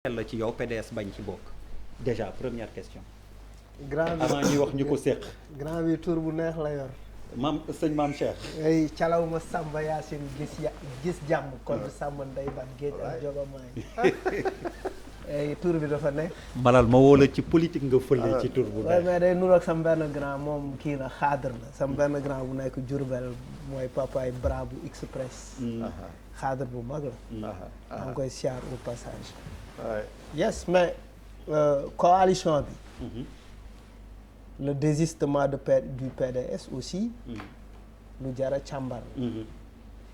la ci yow PDS bañ ci bokk déjà première question. grand bi avant ñuy wax ñu ko séq. grand bi tur bu neex la yor. maam Cheikh. ay calaw ma Samba Yacine gis jàmm. kon Samba Ndeye Bat Géej ak Jogomaay. ay tur bi dafa nekk. malal ma woo la ci politique nga fële ci tur bu neex. mais day nuroog sam benn grand moom kii la xaadar la sam benn grand bu nekk Diourbel mooy papaay bras bu express. xaadar bu mag la. maa ngi koy siyaar au passage. yes mais coalition bi. le désistement du PDS aussi. lu jar a càmbar.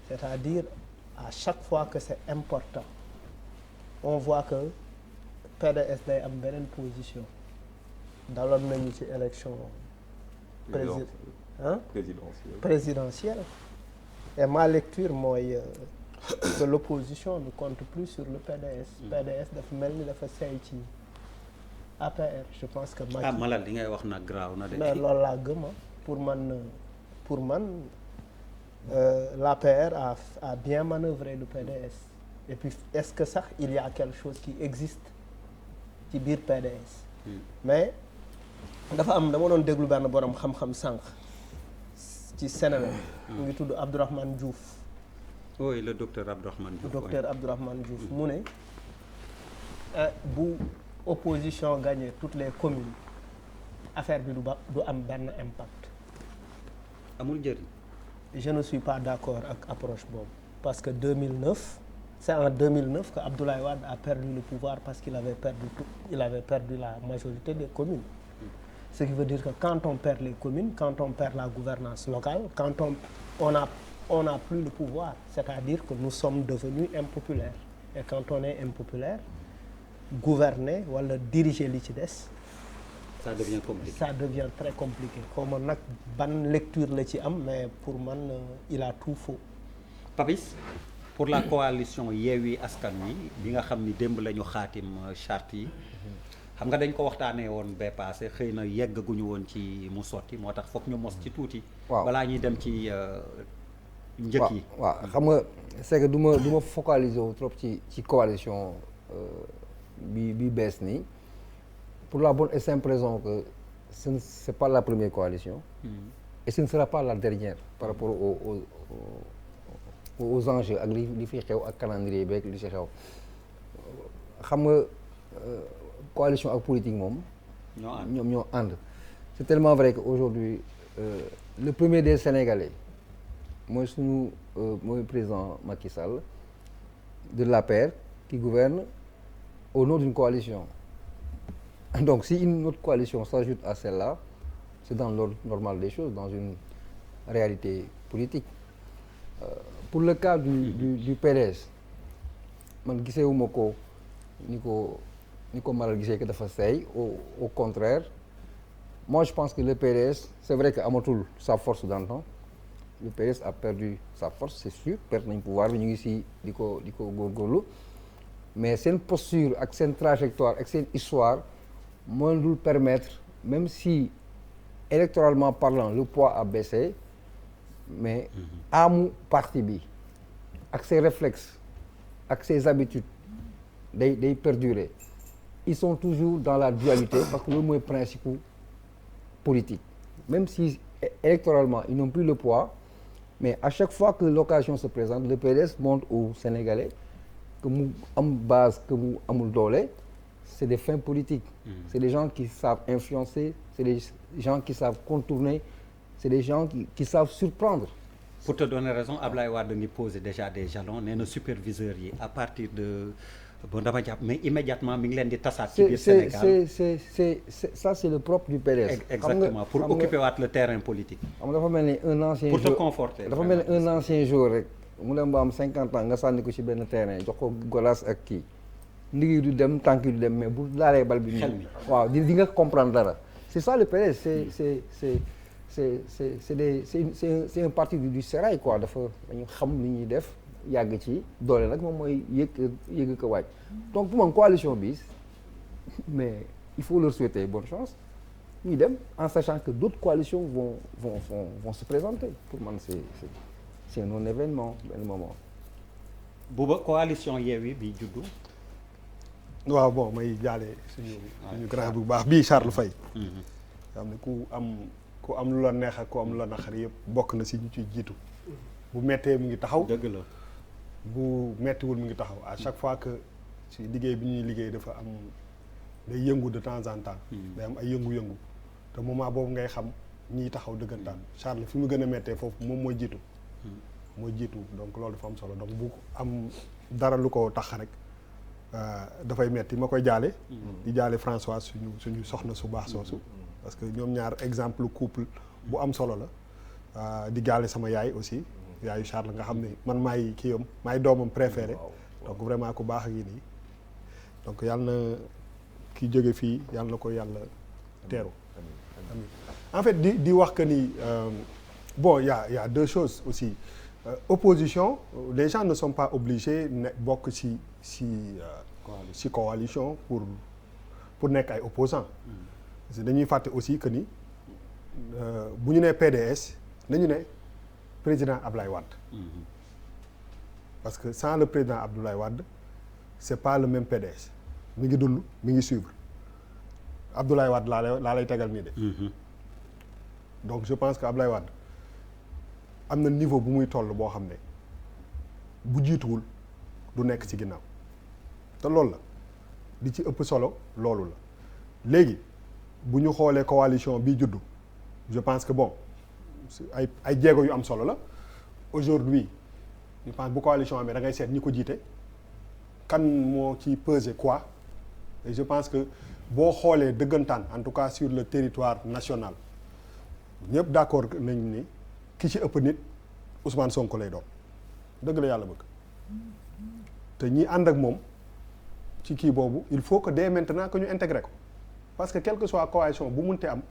c'est-à-dire à chaque fois que c'est important on voit que PDS day am beneen position. daloon nañu ci élection. présidentielle. et ma lecture mooy. que l'opposition ne compte plus sur le PDS. PDS dafa mel ni dafa seey ci APR je pense que. Macky malal li ngay wax nag graaw na de. mais loolu laa gëm pour man l'APR a bien manœuvré le PDS. et puis est-ce que sax il y a quelque chose qui existe ci biir PDS. mais dama doon déglu benn borom xam-xam sànq ci Sénégal. mu ngi tudd Abdourahmane Diouf. oui le docteur Abdourahmane Diouf. mu ne bu opposition gagné toutes les communes affaire bi du am benn impact. amul njëriñ. je ne suis pas d'accord ak approche boobu parce que 2009 c'est en 2009 que Abdoulaye Wade a perdu le pouvoir parce qu'il avait perdu la majorité des communes. Ce qui veut dire que quand on perd les communes, quand on perd la gouvernance locale, quand on n'a plus le pouvoir, c'est-à-dire que nous sommes devenus impopulaires. Et quand on est impopulaire, gouverner wala diriger li ci des. ça devient compliqué. Ça devient très compliqué. xaw ma nag ban lecture la ci am mais pour man il a tout faux. Papis pour la coalition Yewwi Askan Wi bi nga xam ni démb la ñu xaatim charte yi. xam nga dañ ko waxtaanee woon bee paase xëy na yeggaguñu woon ci mu sotti moo tax foog ñu mos ci tuuti. waaw balaa ñuy dem ci. njëkk yi waaw xam nga c'est que du ma focaliser wu trop ci coalition bi bees nii pour la bonne et simple raison que c'est pas la première coalition. et ce ne sera pas la dernière par rapport aux enjeux ak li fi xew ak calendrier beeg li ci xew xam nga coalition ak politique moom. ñoom ñoo ànd. c'est tellement vrai que aujourd'hui le premier des Sénégalais. mooy président Macky Sall de l'APR qui gouverne au nom d'une coalition. Donc si une autre coalition s'ajoute à celle-là, c'est dans l'ordre normal des choses, dans une réalité politique. Pour le cas du PDS man gisewuma ko ni ko Malal gisee que dafa seey au contraire moi je pense que le PDS c'est vrai que amatul sa force d'antan. Le PDS a perdu sa force c'est sûr perdre nañ pouvoir bi ñu ngi si di ko góorgóorlu mais seen posture ak seen trajectoire ak seen histoire moo dul permettre même si électoralement parlant le poids a baissé mais amu parti bi ak ses réflexes ak ses habitudes day perdurer ils sont toujours dans la dualité parce que loolu mooy principe politique même si électoralement ils n'ont plus le poids. Mais à chaque fois que l'occasion se présente, le PDS montre aux Sénégalais que mu am base que mu amul doole, c'est des fins politiques. C'est des gens qui savent influencer, c'est des gens qui savent contourner, c'est des gens qui savent surprendre. Pour te donner raison, Ablaye Wade ngi poser déjà des jalons nee na superviseurs yi à partir de bon dama jàpp mais immédiatement mi ngi leen di tasaat ci biir Sénégal. Ça c'est le propre du PDS. Exactement pour occuper waat le terrain politique. xam nga dafa mel ni un ancien pour te conforter. dafa mel ni un ancien joueur rek mu dem ba am 50 ans nga sànni ko ci benn terrain jox ko golas ak kii ndigg du dem tànk du dem mais bu laalee bal bi. xel mi waaw di nga comprendre dara. c'est ça le PDS c'est un parti du sérail quoi dafa dañu xam li ñuy def. yàgg ci doole nag moom mooy yëg ko wàcc donc pour man coalition bi mais il faut leur souhaiter bonne chance ñu dem en sachant que d'autres coalitions vont se présenter pour man c'est un non-événement benn moment. Bouba coalition Yewwi bi juddu waaw bon may jaale suñu grand bu baax bii Charles Faye. xam ne ku am lu la neex ak ku am lu la naqari yëpp bokk na si ñu ciy jiitu. bu mettee mu ngi taxaw. dëgg la. bu mettiwul mu ngi taxaw à chaque fois que si liggéey bi ñuy liggéey dafa am day yëngu de temps en temps. day am ay yëngu-yëngu te moment boobu ngay xam ñiy taxaw dëggantaan Charles fi mu gën a mettee foofu moom mooy jiitu. mooy jiitu donc loolu dafa am solo donc bu am dara lu ko tax rek dafay metti ma koy jaale. di jaale François suñu soxna su baax soosu. parce que ñoom ñaar exemple couple bu am solo la. di jaale sama yaay aussi. yaayu Charles nga xam ne man maay kii maay doomam préféré donc vraiment ku baax a ngi nii donc yàlla na ki jóge fii yàlla na ko yàlla teeru amiin en fait di wax que ni bon y a deux choses aussi opposition les gens ne sont pas obligés ne bokk ci coalition pour nekk ay opposants parce que dañuy fàtte aussi que ni bu ñu nee PDS nañu ne président Ablaye Wade. Parce que sans le président Abdoulaye Wade c'est pas le même PDS mi ngi dund mi ngi suivre Abdoulaye Wade laa lay tegal nii de. donc je pense que Abdoulaye Wade am na niveau bu muy toll boo xam ne bu jiituwul du nekk ci ginnaaw te loolu la li ci ëpp solo loolu la léegi bu ñu xoolee coalition bi juddu je pense que bon. ay jéego yu am solo la aujourd'hui je pense bu coalition amee da ngay seet ñi ko jiite kan moo ci peser quoi et je pense que boo xoolee dëggantaan en tout cas sur le territoire national ñëpp d'accord nañ ni ki ci ëpp nit Ousmane Sonko lay doon dëgg la yàlla bëgg te ñi ànd ak moom ci kii boobu il faut que dès maintenant que ñu intégrer ko parce que quelle que soit coalition bu munte am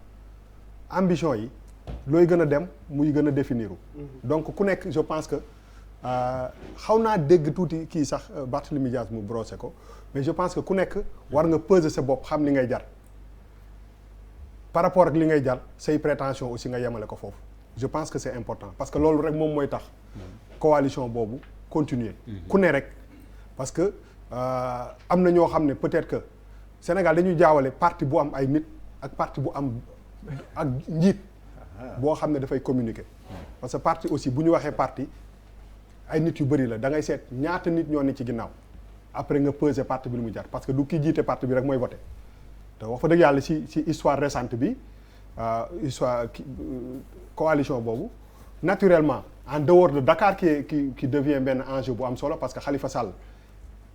ambition yi looy gën a dem muy gën a définir donc ku nekk je pense que xaw naa dégg tuuti kii sax Barthélémy Dias mu brossé ko mais je pense que ku nekk war nga peser sa bopp xam li ngay jar par rapport ak li ngay jar say prétention aussi nga yemale ko foofu je pense que c'est important parce que loolu rek moom mooy tax coalition boobu continuer ku ne rek parce que am na ñoo xam ne peut-être que Sénégal dañuy jaawale parti bu am ay nit ak parti bu am ak njiit boo xam ne dafay communiquer parce que parti aussi bu ñu waxee parti ay nit yu bëri la da ngay seet ñaata nit ñoo ne ci ginnaaw après nga peser parti bi lu mu jar parce que du ki jiite parti bi rek mooy voter te wax fa dëgg yàlla ci histoire récente bi histoire coalition boobu naturellement en dehors de Dakar qui devient benn enjeu bu am solo parce que Khalifa Sall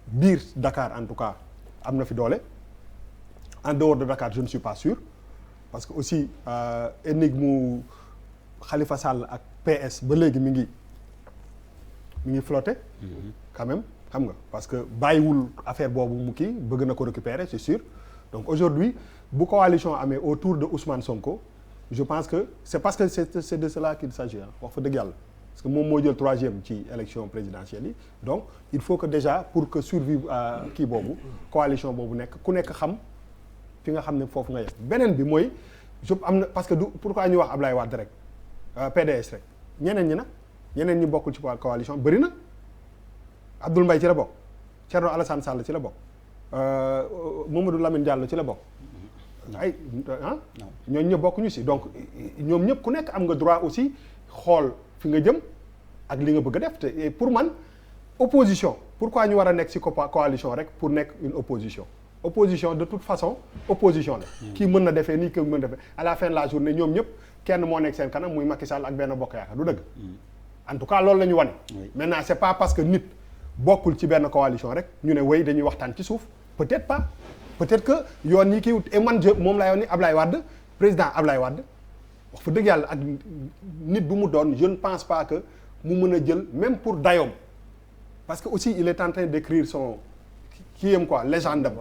biir Dakar en tout cas am na fi doole en dehors de Dakar je ne suis pas sûr parce que aussi énigme Khalifa Sall ak PS ba léegi mi ngi flotté quand même xam nga parce que bàyyiwul affaire boobu mu kii bëgg na ko récupérer c'est sûr donc aujourd'hui bu coalition amee autour de Ousmane Sonko je pense que c'est parce que c'est de cela qu'il s'agit wax fa dëgg yàlla parce que moom moo jël 3e ci élection présidentielle yi donc il faut que déjà pour que survivre kii boobu coalition boobu nekk ku nekk xam fi nga xam ne foofu nga yem beneen bi mooy am na parce que du pourquoi ñu wax Ablaye Wade rek PDS rek ñeneen ñi bokkul ci coalition bëri na Abdoul Mbaye ci la bokk Thierno Alassane Sall ci la bokk Mamadou Lamine Diallo ci la bokk ay ñooñu ñëpp bokkuñu si donc ñoom ñëpp ku nekk am nga droit aussi xool fi nga jëm ak li nga bëgg a def te pour man opposition pourquoi ñu war a nekk ci coalition rek pour nekk une opposition de toute façon opposition la kii mën na defee nii kii mën na defee à la fin de la journée ñoom ñëpp kenn moo nekk seen kanam muy Macky Sall ak Benno Bokk Yaakaar du dëgg en tout cas loolu la ñu wane maintenant c'est pas parce que nit bokkul ci benn coalition rek ñu ne wéy dañuy waxtaan ci suuf peut-être pas peut-être que yoon yi kii wut et man moom laa yoon ni Ablaye Wade président Ablaye Wade wax fa dëgg yàlla ak nit bu mu doon je ne pense pas que mu mën a jël même pour dayoom parce que aussi il est en train d'écrire son kii yam quoi légende am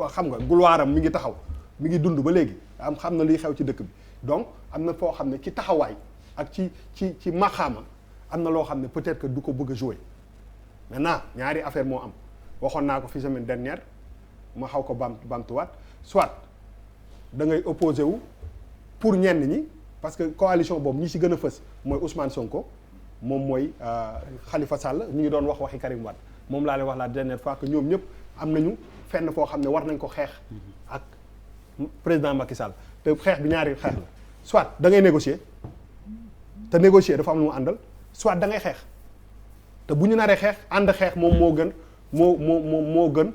xam nga gloire am mi ngi taxaw mi ngi dund ba léegi xam na liy xew ci dëkk bi donc am na foo xam ne ci taxawaay ak ci maxaama am na loo xam ne peut-être que du ko bëgg a jouer maintenant ñaari affaire moo am waxoon naa ko fi semaine dernière ma xaw ko bamtuwaat soit da ngay opposé wu pour ñenn ñi parce que coalition boobu ñi ci gën a fës mooy Ousmane Sonko moom mooy Khalifa Sall ñu ngi doon waxi Karim Wade moom laa leen wax la dernière fois que ñoom ñëpp am nañu fenn foo xam ne war nañ ko xeex ak président Macky Sall te xeex bi ñaari xeex la soit da ngay négocier te négocier dafa am lu mu àndal soit da ngay xeex te bu ñu naree xeex ànd xeex moom moo gën moo gën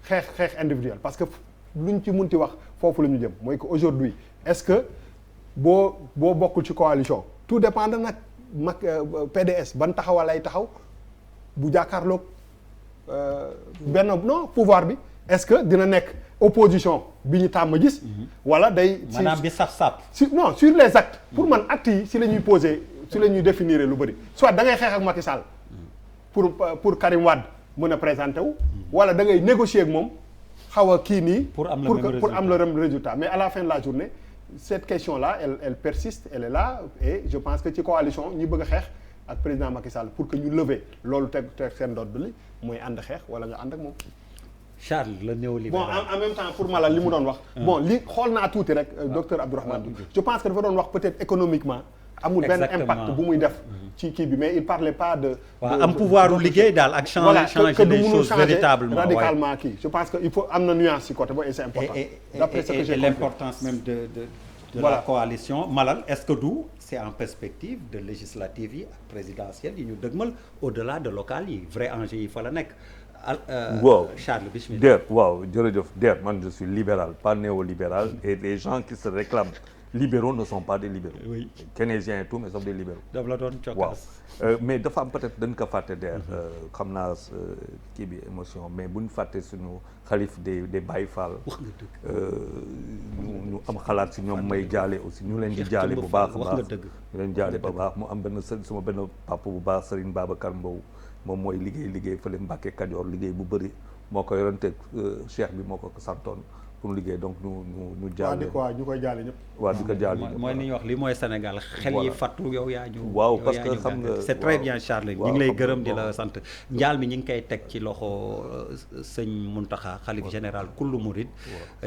xeex individuel parce que luñ ci munti wax foofu la ñu jëm mooy que aujourd'hui est-ce que boo bokkul ci coalition tout dépend nag PDS ban taxawal lay taxaw bu jàkkaarloog benn non pouvoir bi est-ce que dina nekk opposition bi ñu tàmm gis. wala day. maanaam bi saf-saf. non sur les actes. pour man actes yi si la ñuy poser si la ñuy définir lu bëri soit da ngay xeex ak Macky Sall pour Karim Wade mën a présenter wu. wala da ngay négocier ak moom xaw a kii nii. pour am le même résultat mais à la fin de la journée cette question là elle persiste elle est là et je pense que ci coalition ñi bëgg a xeex ak président Macky Sall pour que ñu lever loolu teg seen ndodd li mooy ànd xeex wala nga ànd ak moom. Charles le néolibéral. bon en même temps pour Malal li mu doon wax. bon li xool naa tuuti rek docteur Abdourahmane Diouf je pense que dafa doon wax peut-être économiquement. amul benn impact bu muy def. ci kii bi mais il parlait pas de. waaw am pouvoir liggéey daal ak changer les choses véritablement radicalement kii je pense que il faut am na nuance ci côté boobu et c'est important. d'après ce que j'ai compris l'importance même de la coalition Malal est-ce que c'est en perspective de législative yi ak présidentielle yi ñu dëgmal au-delà de local yi vrai enjeu yi fa la nekk. waaw Charles bismillah. Der waaw jërëjëf Der man je suis libéral pas néolibéral et les gens qui se réclament libéraux ne sont pas des libéraux. oui keynésiens et tout mais sont des libéraux. daf la doon cokkaas. waaw mais dafa am peut-être dañ ko fàtte Der. xam naa kii bi émotion mais buñ fàtte suñu xalif des Baye Fall. wax nga dëgg. ñu am xalaat si ñoom may jaale aussi ñu leen di jaale bu baax a wax baax. nga dëgg. ñu leen jaale bu baax mu am benn suma benn papa bu baax Serigne Babacar Mbow. moom mooy liggéey fële Mbàkke Kajoor liggéey bu bëri moo ko yorante cheikh bi moo ko santoon pour liggéey donc ñu jaale waaw ñu koy jaale ñëpp. waaw di ko jaale ñëpp mooy ni ñuy wax li mooy Sénégal xel yi fattu yow yaa ñu. waaw parce que xam nga c'est très bien Charles ñu ngi lay gërëm di la sant njaal mi ñu ngi koy teg ci loxo sëñ Muntaxa xalif général kullu murid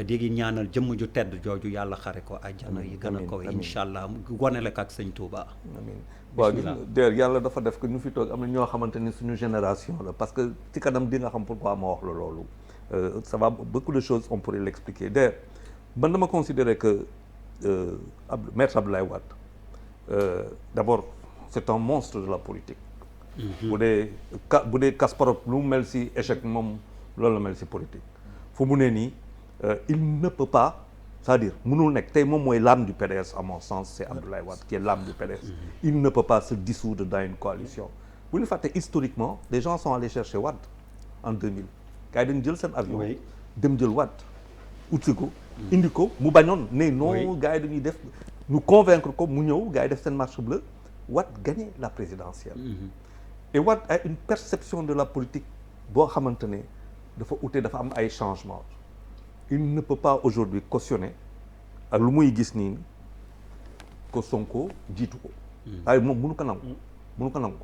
di ñaanal jëmm ju tedd jooju yàlla xare ko àjjana yi gën a ko incha allah gonele ko ak sëñ Touba. amiin waaw Der yàlla dafa def que ñu fi toog am na ñoo xamante ni suñu génération la parce que ci kanam di nga xam pourquoi ma wax la loolu ça va beaucoup de choses on pourrait l'expliquer Der man dama considérer que maître Abdoulaye Wade d'abord c'est un monstre de la politique bu dee Kasparov lu mu mel si échec moom loolu la mel si politique fu mu ne nii il ne peut pas c'est-à-dire mënul nekk tey moom mooy l'âme du PDS à mon sens c'est Abdoulaye Wade qui est l'âme du PDS il ne peut pas se dissoudre dans une coalition bu ñu fàtte historiquement les gens sont allés chercher Wade en 2000 gars yi dañu jël seen avion dem jël Wade utsi ko indi ko mu bañoon ne non gars yi dañuy def ñu convaincre ko mu ñëw gars yi def seen marche bleue Wade gagné la présidentielle et Wade a une perception de la politique boo xamante ne dafa ute dafa am ay changements il ne peut pas aujourd'hui cautionner ak lu muy gis nii ko Sonko jiitu ko waaye moom mënu ko nangu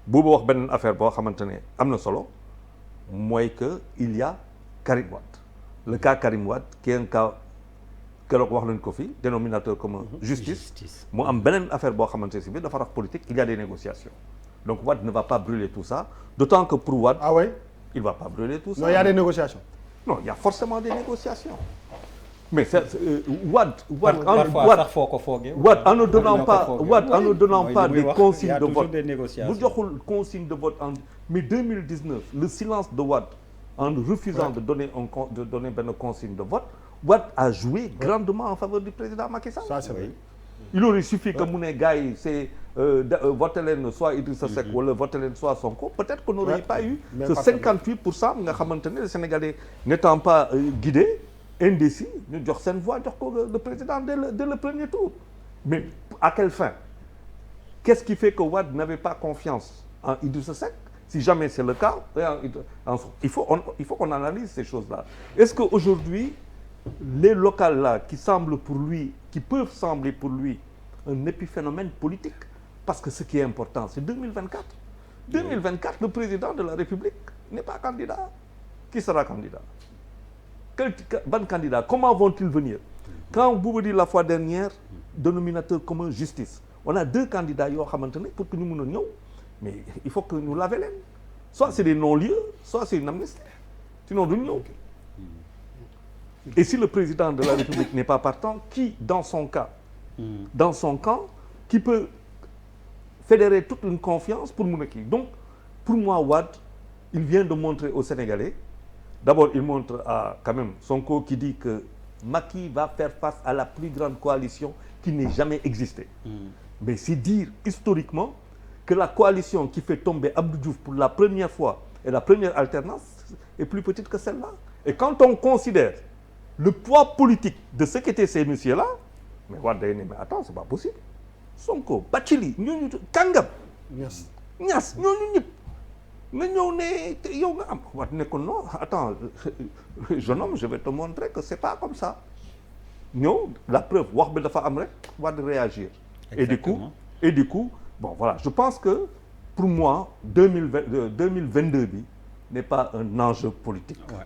boobu wax beneen affaire boo xamante ne am na solo mooy que il y a Karim Wade le cas Karim Wade qui est un cas keroog wax nañ ko fi dénominateur commun justice mu am beneen affaire boo xamante ne si biir dafa rax politique il y a des négociations donc Wade ne va pas brûler tout ça d'autant que pour Wade il va pas brûler tout ça non il y a des négociations. Non, il y a forcément des négociations. Mais Wade en ne donnant pas des consignes de vote. Bu joxul consigne de vote en mais 2019, le silence de Wade en refusant de donner benn consigne de vote, Wade a joué grandement en faveur du président Macky Sall. Ça c'est vrai. Il aurait suffi que mu ne gars yi c'est voter leen soit Idrissa Seck wala voter leen soit Sonko peut-être qu'on n'aurait pas eu ce 58% nga xamante ne les Sénégalais n'étant pas guidés indécis ñu jox seen voix jox ko le président dès le premier tour mais à quelle fin qu'est-ce qui fait que Wade n'avait pas confiance en Idrissa Seck si jamais c'est le cas il faut qu'on analyse ces choses-là est-ce que aujourd'hui les locales là qui peuvent sembler pour lui un épiphénomène politique parce que ce qui est important c'est 2024 le président de la République n'est pas candidat qui sera candidat ban candidat comment vont-ils venir quand vous me dites la fois dernière dénominateur commun justice on a 2 candidats yoo xamante ne pour que ñu mën a ñëw mais il faut que ñu laver leen soit c'est des non-lieux soit c'est une amnistie sinon duñ ñëw Et si le président de la République n'est pas partant, qui, dans son camp, qui peut fédérer toute une confiance pour mun a kii donc pour moi Wade il vient de montrer aux Sénégalais d'abord il montre à quand même Sonko qui dit que Macky va faire face à la plus grande coalition qui n'ait jamais existé. Mais c'est dire historiquement que la coalition qui fait tomber Abdou Diouf pour la première fois et la première alternance est plus petite que celle-là. Et quand on considère le poids politique de ce qu'étaient ces messieurs-là, mais Wade day ne mais attends c'est pas possible. Sonko Bathily ñooñu kàngam. Niass ñooñu ñëpp nga ñëw ne yow nga am Wade ne ko non attends jeune homme je vais te montrer que c'est pas comme ça ñëw la preuve wax bi dafa am rek Wade réagir. Exactement. Et du coup bon voilà je pense que pour moi 2022 bi n'est pas un enjeu politique. Ouais.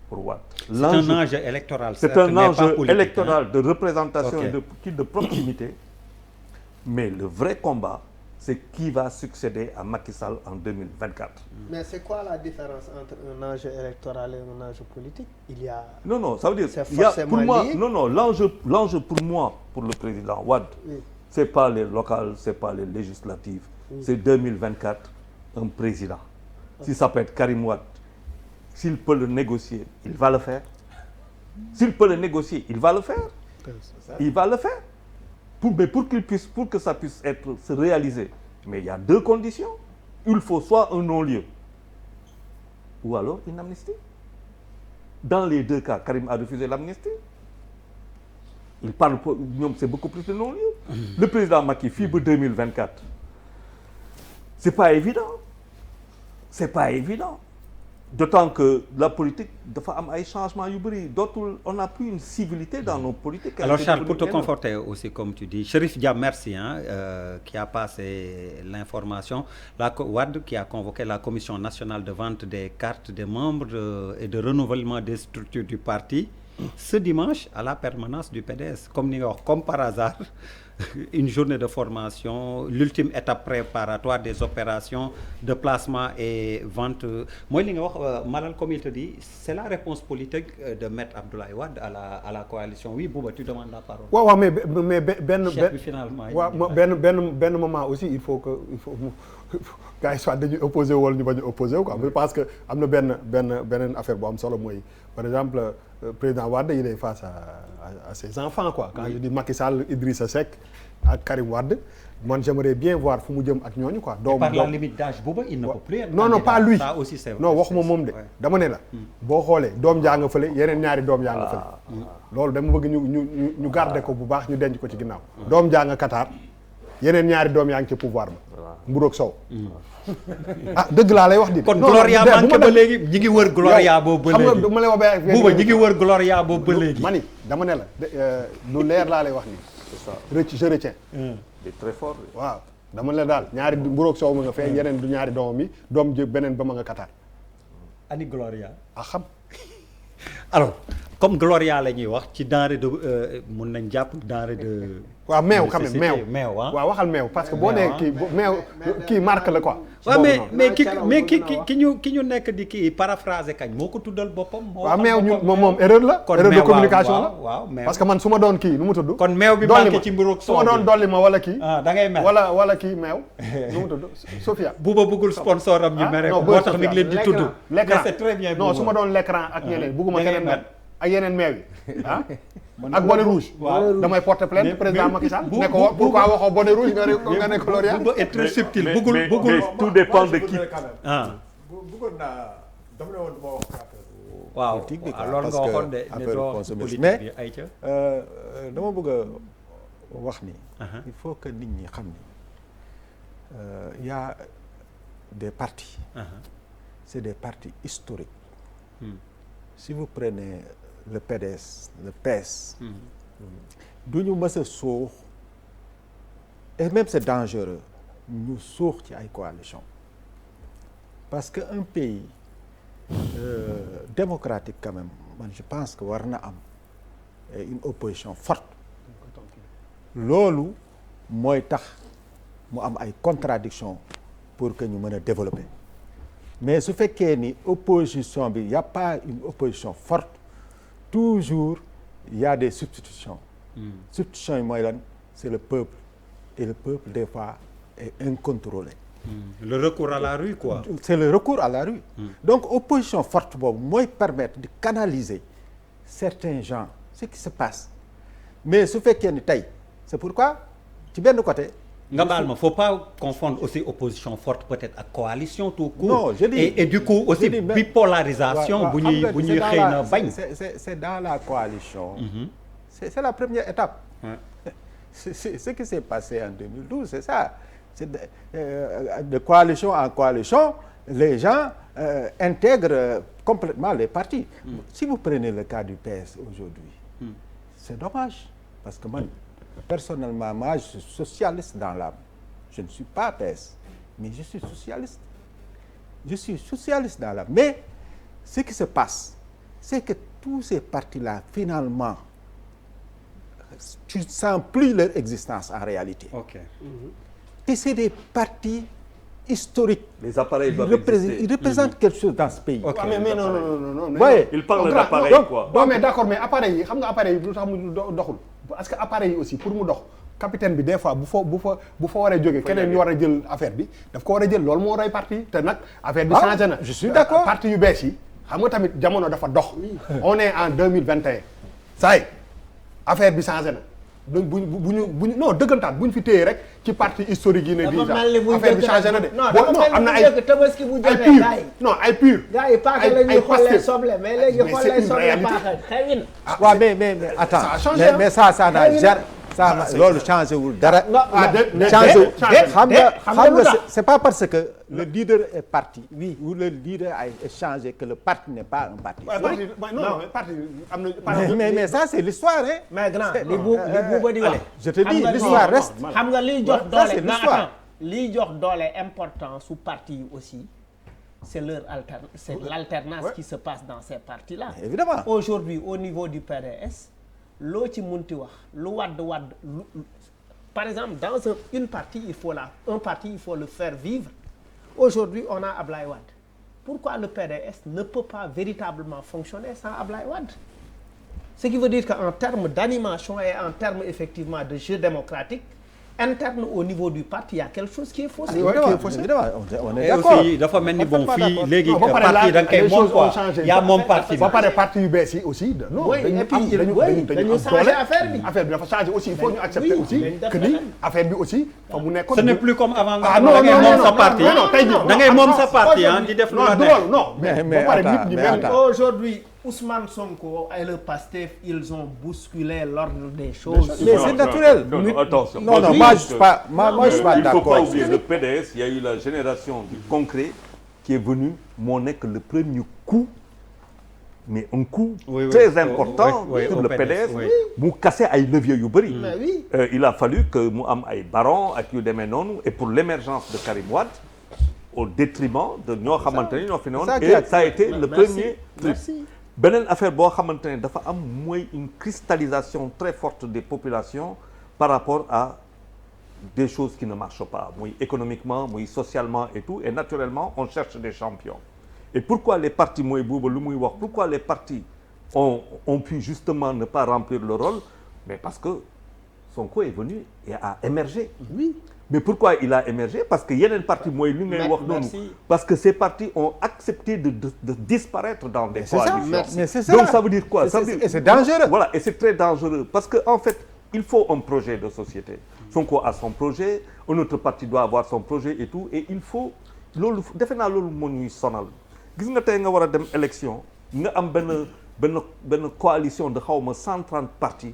Pour Wade. C'est un enjeu électoral. C'est un enjeu électoral hein? de représentation Okay. de proximité. Mais le vrai combat, c'est qui va succéder à Macky Sall en 2024. Mais c'est quoi la différence entre un enjeu électoral et un enjeu politique? Il y a... Non, ça veut dire, C'est il y a, forcément pour moi, lié. non, l'enjeu pour moi, pour le président Wade, Oui. c'est pas les locales, c'est pas les législatives, c'est 2024, un président. Si ça peut être Karim Wade, s'il peut le négocier, il va le faire. S'il peut le négocier, il va le faire. Il va le faire. Pour que ça puisse se réaliser. Mais il y a deux conditions. Il faut soit un non-lieu ou alors une amnistie. Dans les deux cas, Karim a refusé l'amnistie. Il parle pour c'est beaucoup plus de non-lieu. Le président Macky fibre 2024. C'est pas évident. C'est pas évident. D'autant que la politique dafa am ay changements yu bëri dootul on n'a plus une civilité dans nos politiques. Alors Charles, pour te conforter aussi comme tu dis, Chérif Dia, merci qui a passé l'information. Wade qui a convoqué la commission nationale de vente des cartes des membres et de renouvellement des structures du parti ce dimanche à la permanence du PDS. Comme ni nga wax comme par hasard une journée de formation, l'ultime étape préparatoire des opérations de placement et vente. Mooy li nga wax Malal comme il te dit, c'est la réponse politique de Maître Abdoulaye Wade à la coalition. Oui, Bouba, tu demandes la parole. waaw mais benn chef bi finalement. waaw benn moment aussi il faut gars yi soit dañuy opposé wala ñu bañ a opposé wu quoi parce que am na beneen affaire bu am solo mooy par exemple président Wade il est face à ses enfants quoi. Quand je dis Macky Sall, Idrissa Seck ak Karim Wade man j'aimerais bien voir fu mu jëm ak ñooñu quoi. Par la limite d'âge Bouba il ne peut plus être non pas lui. Ça aussi c'est non waxuma moom de dama ne la. boo xoolee doom jaa nga fële yeneen ñaari doom yaa nga fële. loolu dama bëgg ñu garder ko bu baax ñu denc ko ci ginnaaw. doom jaa nga Qatar yeneen ñaari doom yaa ngi ci pouvoir ba. Mburoog Sow. ah dëgg laa lay wax di. kon Gloria manqué ba léegi ñi ngi wër Gloria boobu ba léegi. xam nga ma lay wax ba Bouba ñi ngi wër Gloria boobu ba léegi. mani dama ne la lu leer laa lay wax nii. C'est ça. je retiens. Il est très fort. waaw dama ne la daal ñaari Mburoog Sow ma nga fee yeneen du ñaari doomam yi doom jë beneen ba ma nga Qatar. ani Gloria. ah xam. alors comme Gloria la ñuy wax ci denrée de mun nañ jàpp denrée de. waaw meew quand même meew waaw waxal meew parce que boo nee kii meew kii marque la quoi. waaw mais ki ñu nekk di kii paraphraser kañ moo ko tuddal boppam. waaw meew ñu moom erreur la. kon erreur de communication la waaw meew parce que man su ma doon kii nu mu tudd. kon meew bi manqué ci mbiru su ma doon dolli ma wala kii. da ngay mel wala kii meew. nu mu tudd Sofia. Buuba bëggul sponsor am ñu mere ko moo tax mi ngi leen di tudd. l'écran c'est très bien non su ma doon l'écran ak ñeneen bugguma keneen mel ak yeneen meew yi ak bonnet rouge. waaw damay porter plainte président Macky Sall. ne ko pourquoi waxoo bonnet rouge nga ne Gloria. Bouba est très subtil bëggul mais tout dépend de qui. bëggoon naa dama ne woon du ma wax affaire waaw politique bi quoi loolu nga waxoon de ne doo consommation politique bi ay ca. dama bëgg a wax ni il faut que nit ñi xam ni y a des partis c'est des partis historiques si vous prenez le PDS le PS du ñu mës a suux et même c'est dangereux ñu suux ci ay coalition parce que un pays démocratique quand même man je pense que war na am une opposition forte loolu mooy tax mu am ay contradictions pour que ñu mën a développer mais su fekkee ni opposition bi y a pas une opposition forte toujours il y a des substitutions. Substitution yi mooy lan c'est le peuple et le peuple des fois est incontrôlé. Le recours à la rue quoi. C'est le recours à la rue. Donc opposition forte boobu mooy permettre de canaliser certains gens ce qui se passe mais su fekkee ni tey c'est pourquoi ci benn côté. nga baal ma faut pas confondre aussi opposition forte peut-être ak coalition tout court. Non, je dis et du coup aussi bipolarisation bu ñuy xëy na bañ. c'est dans la coalition. C'est la première étape. C'est ce qui s'est passé en 2012 c'est ça c'est de coalition en coalition les gens intègrent complètement les partis. Si vous prenez le cas du PS aujourd'hui c'est dommage parce que man personnellement moi je suis socialiste dans l'âme. Je ne suis pas PS mais je suis socialiste. Je suis socialiste dans l'âme mais ce qui se passe c'est que tous ces partis-là finalement tu ne sens plus leur existence en réalité. Ok. Et c'est des partis historiques. Les appareils doivent exister. Ils représentent quelque chose dans ce pays. Ok. mais non. Ouais. Il parle d'appareil quoi. non mais d'accord mais appareil yi xam nga appareil yi lu tax mu doxul parce que appareil yi aussi pour mu dox capitaine bi des fois bu fa waree jógee keneen ñu war a jël affaire bi daf ko war a jël loolu moo rey parti te nag affaire bi changé na. je suis d'accord parti yu bees yi xam nga tamit jamono dafa dox. on est en 2021. saa yi affaire bi changé na. bu ñu non dëggantaan bu ñu fi téye rek ci parti historique yi ne bii affaire bi changé na de. non am na ay tabaski bu jotee gars yi non ay pur. gars yi paaka la ñuy xollee soble mais léegi xollee soble paaka xëy na. waaw mais attends ça a changé mais ça n'a jamais ça loolu changé wul dara. changé xam nga c'est pas parce que le leader est parti. oui ou le leader a changé que le parti n'est pas un parti. non parti am na. mais ça c'est l'histoire hein. mais grand li buuba di wax. je te dis l'histoire reste. xam nga liy jox doole mais liy jox doole important su parti yi aussi c'est l'alternance qui se passe dans ces partis là. Évidemment. Aujourd'hui au niveau du PDS loo ci munti wax lu wadd par exemple dans une partie un parti il faut le faire vivre. Aujourd'hui on a Ablaye Wade. Pourquoi le PDS ne peut pas véritablement fonctionner sans Ablaye Wade? Ce qui veut dire qu'en termes d'animation et en termes effectivement de jeu démocratique interne au niveau du parti il y a quelque chose qui est faussé. On est et d'accord. aussi dafa mel ni bon fii léegi parti da nga koy moom quoi yaa moom parti bi. ba pare parti yu bees yi aussi. non dañu changé affaire bi. affaire bi dafa changé aussi il faut ñu accepter aussi que ni affaire bi aussi fa mu nekkoon. ce n'est plus comme avant nga ah non da ngay moom sa non parti non tey jii da ngay moom sa parti ah di def lu la neex. non mais ba pare nit ñi même aujourd'hui Ousmane Sonko et le PASTEF ils ont bousculé l'ordre des choses. Mais c'est naturel. Non, attention. Non, moi je suis pas Il ne faut d'accord. pas oublier le PDS, il y a eu la génération du concret qui est venue moo nekk le premier coup mais un coup très important sur le PDS mu casser ay leviers yu bëri. Il a fallu que mu am ay barons ak yu demee noonu et pour l'émergence de Karim Wade au détriment de ñoo xamante ne ñoo fi ne woon et ça a été le premier truc. Beneen affaire boo xamante ne dafa am mooy une cristallisation très forte des populations par rapport à des choses qui ne marchent pas muy économiquement muy socialement et tout et naturellement on cherche des champions et pourquoi les partis mooy buuba lu muy wax pourquoi les partis ont pu justement ne pas remplir le rôle mais parce que Sonko est venu et a émergé mais pourquoi il a émergé parce que yeneen parti mooy li ngay wax noonu parce que ces partis ont accepté de disparaître dans des coalitions. Mais c'est ça. Donc ça veut dire quoi? Ça veut dire et c'est dangereux. Voilà et c'est très dangereux parce que en fait il faut un projet de société. Sonko a son projet un autre parti doit avoir son projet et tout et il faut loolu defe naa loolu moo ñuy sonal gis nga tey nga war a dem élection nga am benn coalition de xawma 130 partis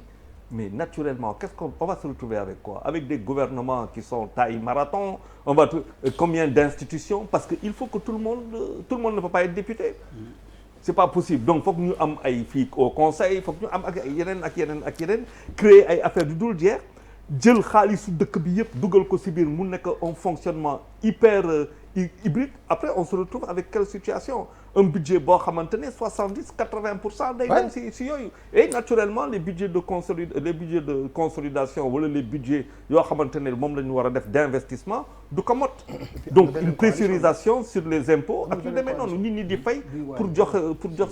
mais naturellement qu'est-ce qu'on va se retrouver avec quoi? Avec des gouvernements qui sont taille marathon, on va combien d'institutions parce que il faut que tout le monde ne peut pas être député. C'est pas possible. Donc faut que ñu am ay fii au conseil, faut que ñu am ak yeneen créer ay affaires du dul jeex jël xaalisu dëkk bi yëpp dugal ko ci biir mu nekk un fonctionnement hyper hybride. Après on se retrouve avec quelle situation? un budget boo xamante ne 70-80% day dem si yooyu et naturellement les budgets de consolidation wala les budgets yoo xamante ne moom la ñu war a def d'investissement du ko mot donc une pressurisation sur les impôts ak yu demee noonu nit ñi di fay pour jox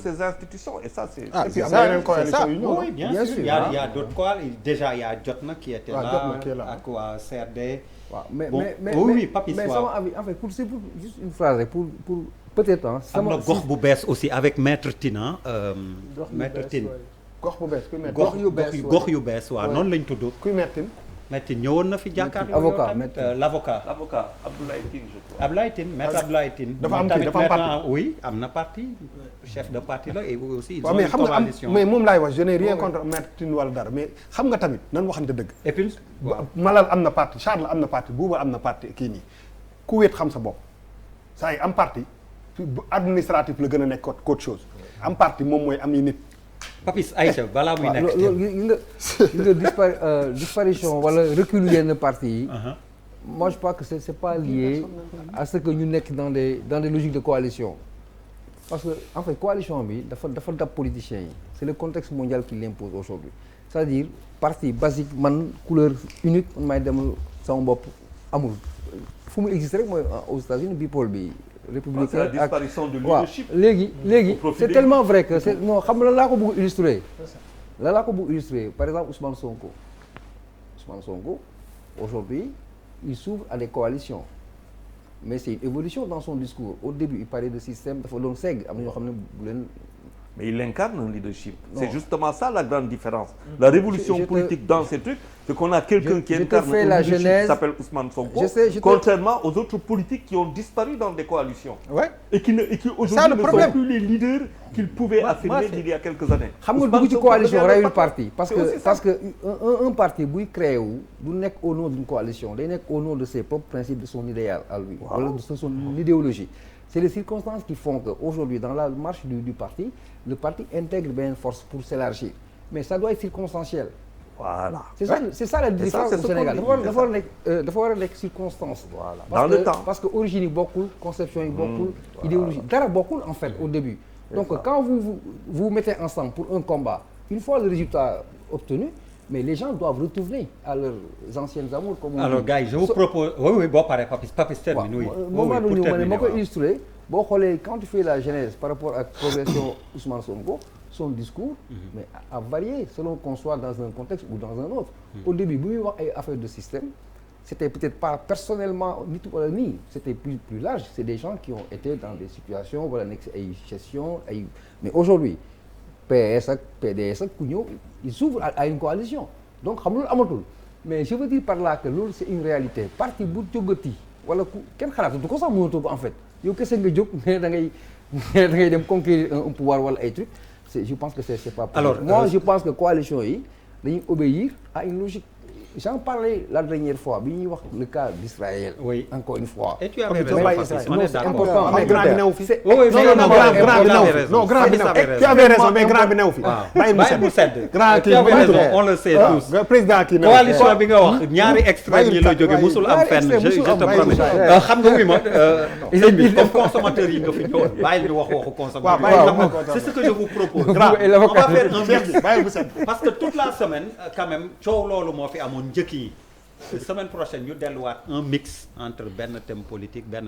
ces institutions et ça c'est oui bien sûr il y a d'autres coalitions déjà il y a Jotna qui était là ak waa CRD waaw mais oui Papis mais sama avis en fait pour juste une phrase rek pour peut-être am na gox bu bees aussi avec maître Tina maître Tine gox bu bees kuy maître gox yu bees waaw noonu lañ tudd kuy maître maître ñëwoon na fi jàkkaarloo avocat l'avocat Abdoulaye Tine je crois Abdoulaye Tine maître Abdoulaye Tine dafa am parti oui am na parti chef de parti la et aussi ils ont mais une xam nga coalition mais moom laay wax je n'ai rien contre maître Tine wala dara mais xam nga tamit nan waxante dëgg et puis Malal am na parti Charles am na parti Bouba am na parti kii nii ku wéet xam sa bopp saa yi am parti administratif la gën a nekk qu'autre chose am parti moom mooy am yi nit Papis Aïcha balaa muy nekk loolu disparition wala recul yenn parti yi moi je pense que c'est pas lié à ce que ñu nekk dans des logiques de coalition parce que en fait coalition bi dafa dab politiciens yi c'est le contexte mondial qui l'impose aujourd'hui c'est-à-dire parti basique man couleur unique man maay demal sama bopp amul fu mu existe rek mooy aux États-Unis bipôle bi républicain c'est la disparition de leadership léegi c'est tellement vrai que c'est non xam nga lan laa ko bëgg illustrer par exemple Ousmane Sonko aujourd'hui il s'ouvre à des coalitions mais c'est une évolution dans son discours au début il parlait de système dafa doon segg am na ñoo xam ne bu leen mais il incarne un leadership. Non. C'est justement ça la grande différence. La révolution politique dans ces trucs, c'est qu'on a quelqu'un qui incarne un leadership qui s'appelle Ousmane Sonko, contrairement aux autres politiques qui ont disparu dans des coalitions. Ouais. Et qui aujourd'hui ne sont plus les leaders qu'ils pouvaient affirmer il y a quelques années. xam nga dugg ci coalition reyul parti parce que un parti buy créé wu du nekk au nom d'une coalition day nekk au nom de ses propres principes de son idéal à lui wala de son idéologie. C'est les circonstances qui font qu'aujourd'hui, dans la marche du parti, le parti intègre bien une force pour s'élargir. Mais ça doit être circonstanciel. Voilà. C'est ça la différence au Sénégal. dafa war a nekk circonstance. Voilà. Dans le temps. Parce que origine yi bokkul, conception yi bokkul, idéologie dara bokkul en fait au début. Donc quand vous mettez ensemble pour un combat, une fois le résultat obtenu, mais les gens doivent retourner à leurs anciennes amours comme on alors dit. gars yi je vous propose oui boo paree Papis termine oui moment du ñëw ma ko illustré boo xoolee quand tu fais la genèse par rapport ak progression Ousmane Sonko son discours mais a varié selon qu'on soit dans un contexte ou dans un autre au début bu muy wax ay affaires de système c'était peut-être pas personnellement nit wala nii c'était plus large c'est des gens qui ont été dans des situations wala nekk si ay gestion ay mais aujourd'hui PS ak PDS ak ku ñëw ils s'ouvrent à une coalition donc xam loolu amatul mais je veux dire par là que loolu c'est une réalité parti bu jógati wala ku kenn xalaatu du ko sax mënatoo ko en fait yow kese nga jóg mais da ngay dem conquérir un pouvoir wala ay trucs je pense que c'est pas possible. Alors moi je pense que coalition yi dañuy obéir à une logique. J'en parlais la dernière fois bi ñuy wax le cas d'Israël. Oui. Encore une fois. Et tu avais raison Papis, on est d'accord. Important mais grand bi new fi. non grand bi new fi. Tu avais raison mais grand bi new fi. bàyyi mu sedd. grand kii on le sait tous. président kii coalition bi nga wax ñaari extrême yi la jóge musul am fenn je te promets. xam nga oui ma sëñ bi comme consommateur yi nga fi ñëwoon bàyyi ñu wax waxu consommateur. C'est ce que je vous propose. On va faire un mix parce que toute la semaine quand même coow loolu moo fi amoon njëkk yi semaine prochaine ñu delluwaat un mix entre benn thème politique benn